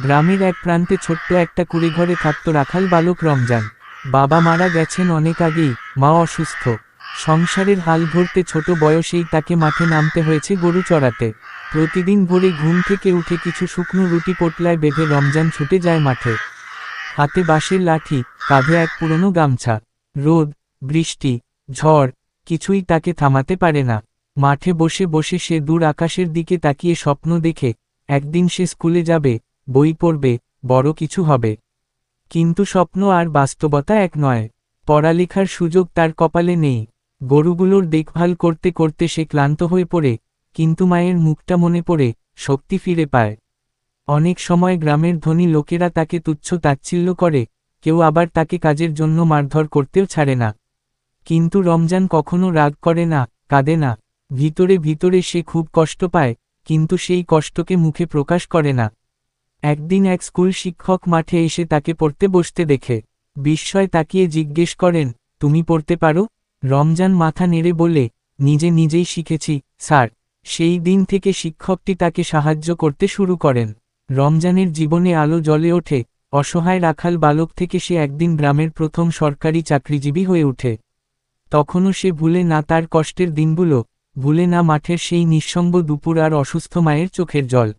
গ্রামের এক প্রান্তে ছোট্ট একটা কুঁড়েঘরে থাকত রাখাল বালক রমজান। বাবা মারা গেছেন অনেক আগেই, মা অসুস্থ। সংসারের হাল ধরতে ছোট বয়সেই তাকে মাঠে নামতে হয়েছে গরু চড়াতে। প্রতিদিন ভোরে ঘুম থেকে উঠে কিছু শুকনো রুটি পোটলায় বেঁধে রমজান ছুটে যায় মাঠে। হাতে বাঁশের লাঠি, কাঁধে এক পুরনো গামছা। রোদ, বৃষ্টি, ঝড় কিছুই তাকে থামাতে পারে না। মাঠে বসে বসে সে দূর আকাশের দিকে তাকিয়ে স্বপ্ন দেখে একদিন সে স্কুলে যাবে, বই পড়বে, বড় কিছু হবে। কিন্তু স্বপ্ন আর বাস্তবতা এক নয়। পড়ালেখার সুযোগ তার কপালে নেই। গরুগুলোর দেখভাল করতে করতে সে ক্লান্ত হয়ে পড়ে, কিন্তু মায়ের মুখটা মনে পড়ে, শক্তি ফিরে পায়। অনেক সময় গ্রামের ধনী লোকেরা তাকে তুচ্ছ তাচ্ছিল্য করে, কেউ আবার তাকে কাজের জন্য মারধর করতেও ছাড়ে না। কিন্তু রমজান কখনো রাগ করে না, কাঁদে না। ভিতরে ভিতরে সে খুব কষ্ট পায়, কিন্তু সেই কষ্টকে মুখে প্রকাশ করে না। একদিন এক স্কুল শিক্ষক মাঠে এসে তাকে পড়তে বসতে দেখে বিস্ময় তাকিয়ে জিজ্ঞেস করেন, তুমি পড়তে পারো? রমজান মাথা নেড়ে বলে, নিজে নিজেই শিখেছি, স্যার। সেই দিন থেকে শিক্ষকটি তাকে সাহায্য করতে শুরু করেন। রমজানের জীবনে আলো জ্বলে ওঠে। অসহায় রাখাল বালক থেকে সে একদিন গ্রামের প্রথম সরকারি চাকরিজীবী হয়ে ওঠে। তখনও সে ভুলে না তার কষ্টের দিনগুলো, ভুলে না মাঠের সেই নিঃসঙ্গ দুপুর আর অসুস্থ মায়ের চোখের জল।